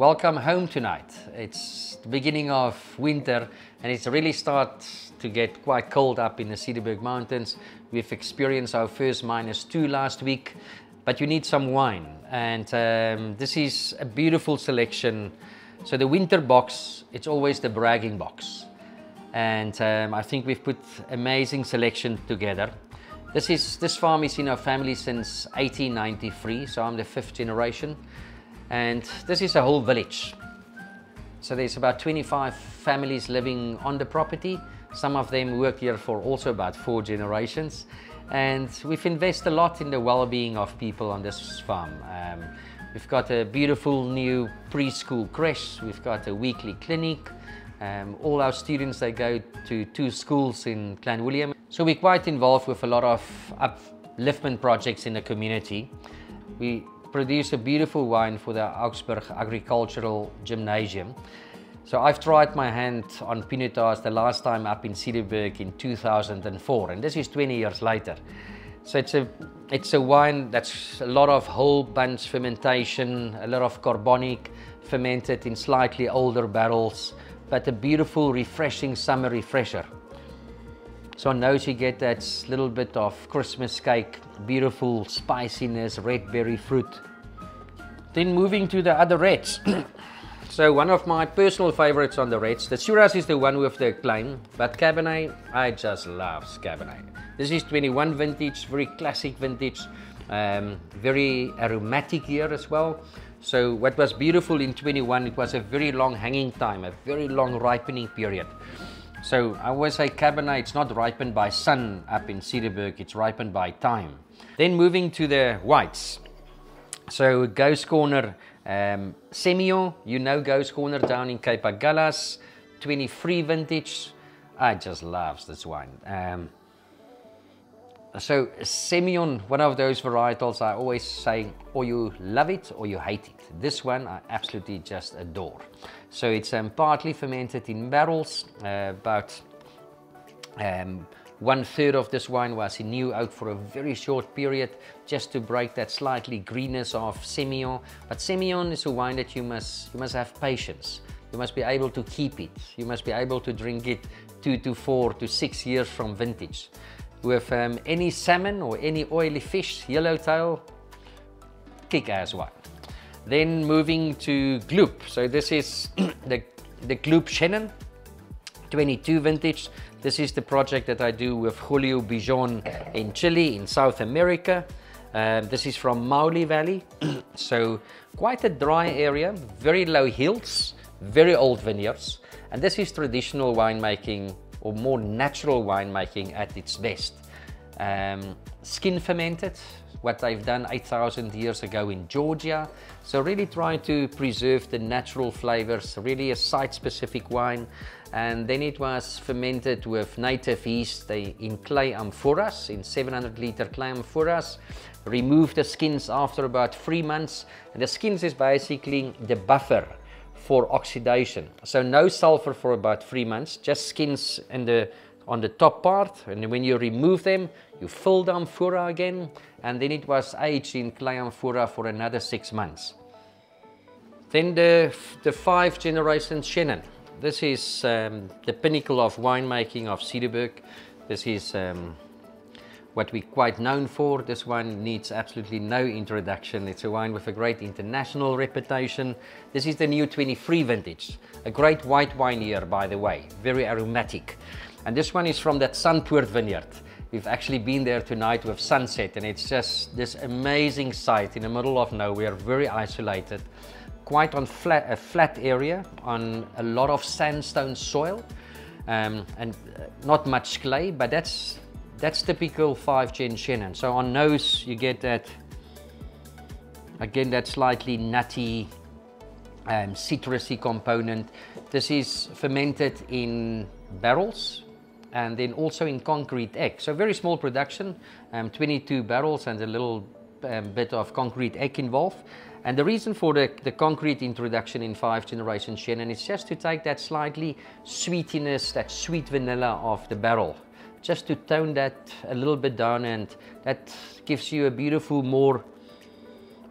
Welcome home tonight. It's the beginning of winter and it's really starts to get quite cold up in the Cederberg mountains. We've experienced our first -2 last week, but you need some wine. And this is a beautiful selection. So the winter box, it's always the bragging box. And I think we've put amazing selection together. This farm is in our family since 1893, so I'm the 5th generation. And this is a whole village. So there's about 25 families living on the property. Some of them work here for also about 4 generations. And we've invested a lot in the well-being of people on this farm. We've got a beautiful new preschool creche. We've got a weekly clinic. All our students, they go to 2 schools in Clanwilliam. So we're quite involved with a lot of upliftment projects in the community. We produce a beautiful wine for the Augsburg Agricultural Gymnasium. So I've tried my hand on Pinotage the last time up in Cederberg in 2004, and this is 20 years later. So it's a wine that's a lot of whole bunch fermentation, a lot of carbonic, fermented in slightly older barrels, but a beautiful, refreshing summer refresher. So on nose you get that little bit of Christmas cake, beautiful spiciness, red berry fruit. Then moving to the other reds. So one of my personal favorites on the reds, the Shiraz is the one with the claim, but Cabernet, I just love Cabernet. This is 21 vintage, very classic vintage, very aromatic year as well. So what was beautiful in 21, it was a very long hanging time, a very long ripening period. So I always say Cabernet, it's not ripened by sun up in Cederberg, it's ripened by time. Then moving to the whites. So Ghost Corner Semillon, you know Ghost Corner down in Cape Agulhas, 23 vintage. I just love this wine. So Semillon, one of those varietals I always say, or you love it or you hate it. This one I absolutely just adore. So it's partly fermented in barrels. About 1/3 of this wine was in new oak for a very short period, just to break that slightly greenness of Semillon. But Semillon is a wine that you must have patience. You must be able to keep it. You must be able to drink it 2 to 4 to 6 years from vintage. With any salmon or any oily fish, yellowtail, kick-ass wine. Then moving to Gloop. So this is the Gloop Chenin, 22 vintage. This is the project that I do with Julio Bijon in Chile, in South America. This is from Maule Valley. So quite a dry area, very low hills, very old vineyards. And this is traditional winemaking, or more natural winemaking at its best. Skin fermented, what they've done 8,000 years ago in Georgia. So really trying to preserve the natural flavors, really a site-specific wine. And then it was fermented with native yeast in clay amphoras, in 700-liter clay amphoras. Remove the skins after about 3 months. And the skins is basically the buffer for oxidation. So no sulfur for about 3 months, just skins on the top part. And when you remove them, you fill the amphora again. And then it was aged in clay amphora for another 6 months. Then the 5th generation Chenin. This is the pinnacle of winemaking of Cederberg. This is what we're quite known for. This wine needs absolutely no introduction. It's a wine with a great international reputation. This is the new 23 vintage. A great white wine year, by the way. Very aromatic. And this one is from that Sunpoort vineyard. We've actually been there tonight with sunset, and it's just this amazing site in the middle of nowhere, very isolated. Quite on a flat area, on a lot of sandstone soil, and not much clay, but that's typical 5th gen Chenin. So on nose you get that, again, that slightly nutty, citrusy component. This is fermented in barrels and then also in concrete egg. So very small production, 22 barrels and a little bit of concrete egg involved. And the reason for the concrete introduction in 5th generation Chenin is just to take that slightly sweetiness, that sweet vanilla of the barrel, just to tone that a little bit down, and that gives you a beautiful, more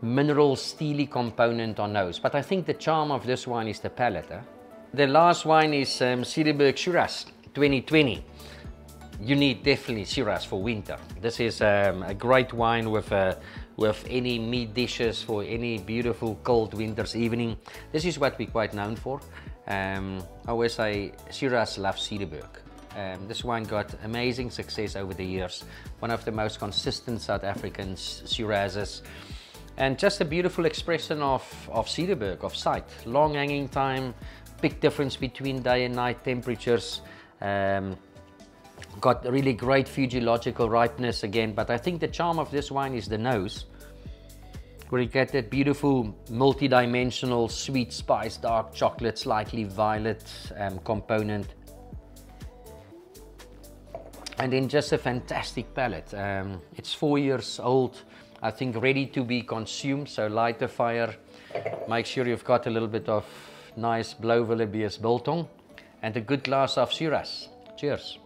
mineral steely component on nose. But I think the charm of this wine is the palate. The last wine is Cederberg Shiraz 2020. You need definitely Shiraz for winter. This is a great wine with any meat dishes for any beautiful cold winter's evening. This is what we're quite known for. I always say Shiraz loves Cederberg. This wine got amazing success over the years. One of the most consistent South African Shirazes. And just a beautiful expression of Cederberg, of sight. Long hanging time, big difference between day and night temperatures. Got really great physiological ripeness again, but I think the charm of this wine is the nose, where you get that beautiful multi-dimensional sweet spice, dark chocolate, slightly violet component. And then just a fantastic palate. It's 4 years old, I think ready to be consumed, so light the fire. Make sure you've got a little bit of nice Blauwillebeers biltong and a good glass of Shiraz. Cheers.